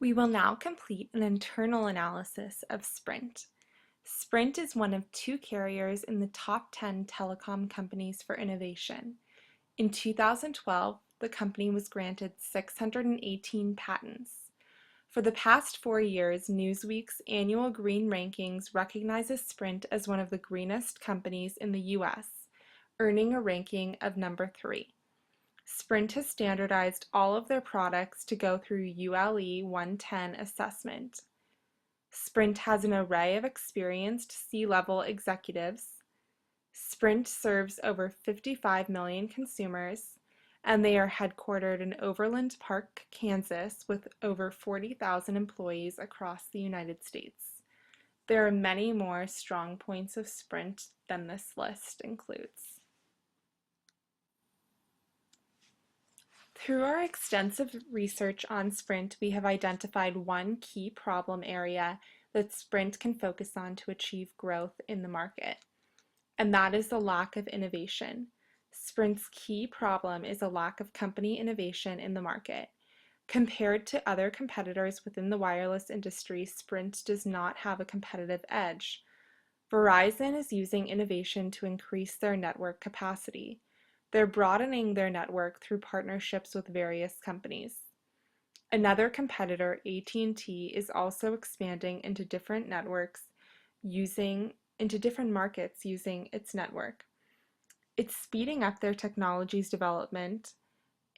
We will now complete an internal analysis of Sprint. Sprint is one of two carriers in the top 10 telecom companies for innovation. In 2012, the company was granted 618 patents. For the past 4 years, Newsweek's annual Green Rankings recognizes Sprint as one of the greenest companies in the US, earning a ranking of number 3. Sprint has standardized all of their products to go through ULE 110 assessment. Sprint has an array of experienced C-level executives. Sprint serves over 55 million consumers, and they are headquartered in Overland Park, Kansas, with over 40,000 employees across the United States. There are many more strong points of Sprint than this list includes. Through our extensive research on Sprint, we have identified one key problem area that Sprint can focus on to achieve growth in the market, and that is the lack of innovation. Sprint's key problem is a lack of company innovation in the market. Compared to other competitors within the wireless industry, Sprint does not have a competitive edge. Verizon is using innovation to increase their network capacity. They're broadening their network through partnerships with various companies. Another competitor, AT&T, is also expanding into different markets using its network. It's speeding up their technology's development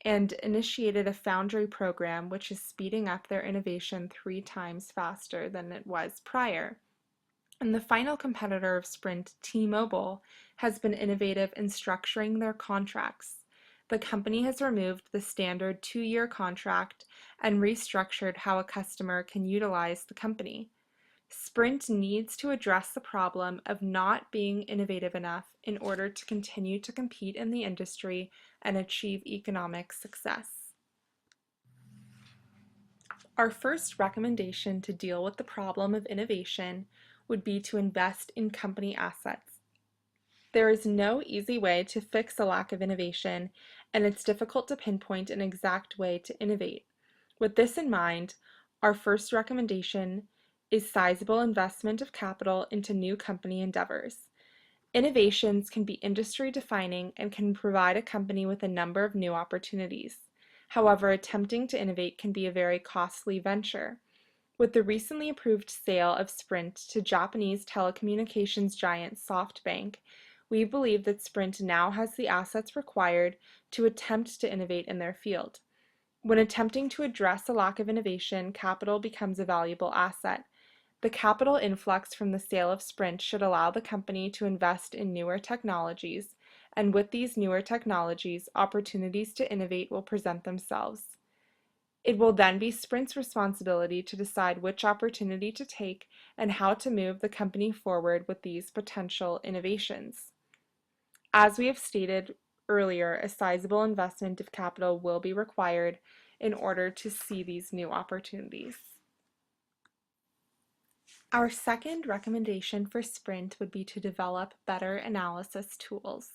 and initiated a foundry program which is speeding up their innovation 3 times faster than it was prior. And the final competitor of Sprint, T-Mobile, has been innovative in structuring their contracts. The company has removed the standard 2-year contract and restructured how a customer can utilize the company. Sprint needs to address the problem of not being innovative enough in order to continue to compete in the industry and achieve economic success. Our first recommendation to deal with the problem of innovation would be to invest in company assets. There is no easy way to fix a lack of innovation, and it's difficult to pinpoint an exact way to innovate. With this in mind, our first recommendation is sizable investment of capital into new company endeavors. Innovations can be industry-defining and can provide a company with a number of new opportunities. However, attempting to innovate can be a very costly venture. With the recently approved sale of Sprint to Japanese telecommunications giant SoftBank, we believe that Sprint now has the assets required to attempt to innovate in their field. When attempting to address a lack of innovation, capital becomes a valuable asset. The capital influx from the sale of Sprint should allow the company to invest in newer technologies, and with these newer technologies, opportunities to innovate will present themselves. It will then be Sprint's responsibility to decide which opportunity to take and how to move the company forward with these potential innovations. As we have stated earlier, a sizable investment of capital will be required in order to see these new opportunities. Our second recommendation for Sprint would be to develop better analysis tools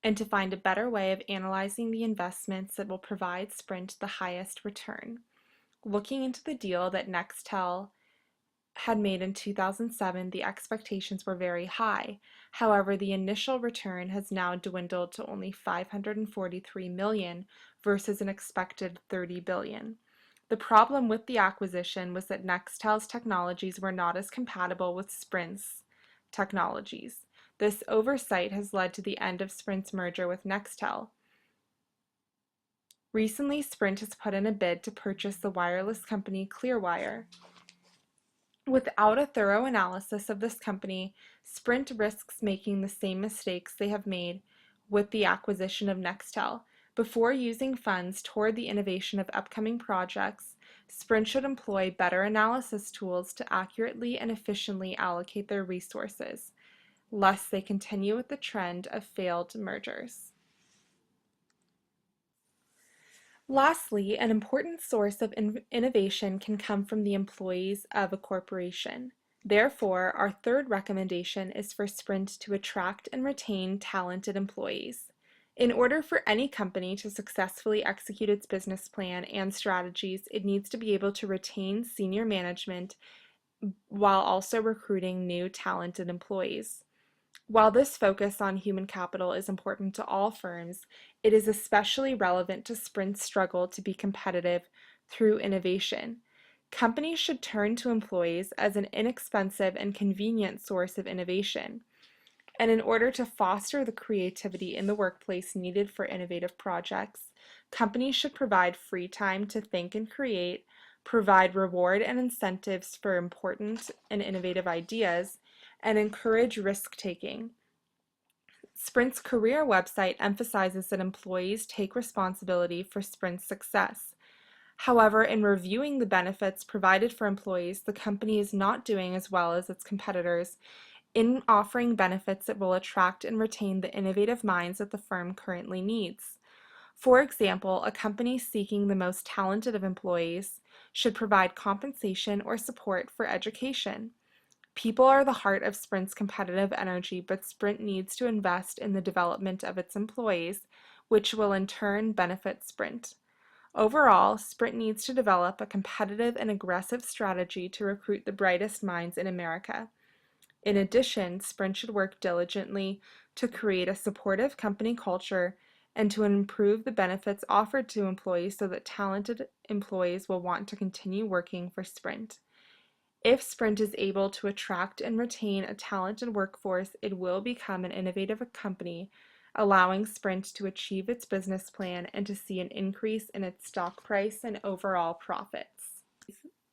and to find a better way of analyzing the investments that will provide Sprint the highest return. Looking into the deal that Nextel had made in 2007, the expectations were very high. However, the initial return has now dwindled to only $543 million versus an expected $30 billion. The problem with the acquisition was that Nextel's technologies were not as compatible with Sprint's technologies. This oversight has led to the end of Sprint's merger with Nextel. Recently, Sprint has put in a bid to purchase the wireless company Clearwire. Without a thorough analysis of this company, Sprint risks making the same mistakes they have made with the acquisition of Nextel. Before using funds toward the innovation of upcoming projects, Sprint should employ better analysis tools to accurately and efficiently allocate their resources, lest they continue with the trend of failed mergers. Lastly, an important source of innovation can come from the employees of a corporation. Therefore, our third recommendation is for Sprint to attract and retain talented employees. In order for any company to successfully execute its business plan and strategies, it needs to be able to retain senior management while also recruiting new talented employees. While this focus on human capital is important to all firms, it is especially relevant to Sprint's struggle to be competitive through innovation. Companies should turn to employees as an inexpensive and convenient source of innovation. And in order to foster the creativity in the workplace needed for innovative projects, companies should provide free time to think and create, provide reward and incentives for important and innovative ideas, and encourage risk-taking. Sprint's career website emphasizes that employees take responsibility for Sprint's success. However, in reviewing the benefits provided for employees, the company is not doing as well as its competitors in offering benefits that will attract and retain the innovative minds that the firm currently needs. For example, a company seeking the most talented of employees should provide compensation or support for education. People are the heart of Sprint's competitive energy, but Sprint needs to invest in the development of its employees, which will in turn benefit Sprint. Overall, Sprint needs to develop a competitive and aggressive strategy to recruit the brightest minds in America. In addition, Sprint should work diligently to create a supportive company culture and to improve the benefits offered to employees so that talented employees will want to continue working for Sprint. If Sprint is able to attract and retain a talented workforce, it will become an innovative company, allowing Sprint to achieve its business plan and to see an increase in its stock price and overall profits.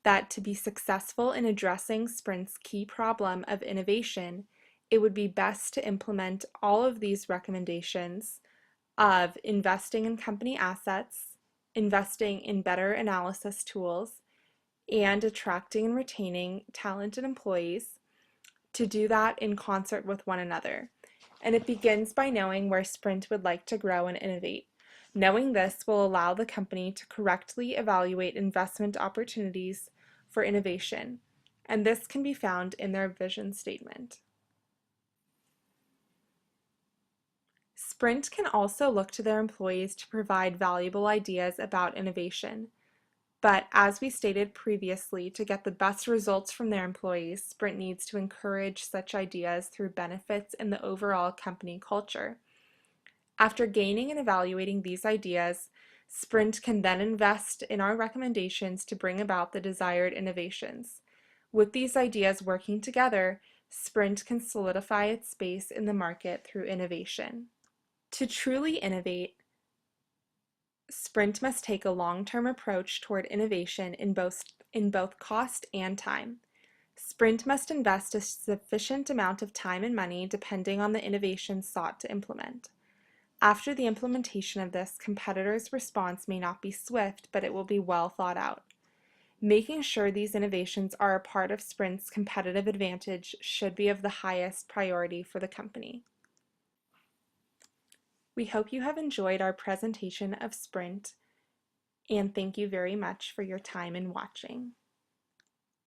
That to be successful in addressing Sprint's key problem of innovation, it would be best to implement all of these recommendations of investing in company assets, investing in better analysis tools, and attracting and retaining talented employees, to do that in concert with one another. And it begins by knowing where Sprint would like to grow and innovate. Knowing this will allow the company to correctly evaluate investment opportunities for innovation, and this can be found in their vision statement. Sprint can also look to their employees to provide valuable ideas about innovation. But as we stated previously, to get the best results from their employees, Sprint needs to encourage such ideas through benefits in the overall company culture. After gaining and evaluating these ideas, Sprint can then invest in our recommendations to bring about the desired innovations. With these ideas working together, Sprint can solidify its space in the market through innovation. To truly innovate, Sprint must take a long-term approach toward innovation in both cost and time. Sprint must invest a sufficient amount of time and money depending on the innovation sought to implement. After the implementation of this, competitors' response may not be swift, but it will be well thought out. Making sure these innovations are a part of Sprint's competitive advantage should be of the highest priority for the company. We hope you have enjoyed our presentation of Sprint, and thank you very much for your time in watching.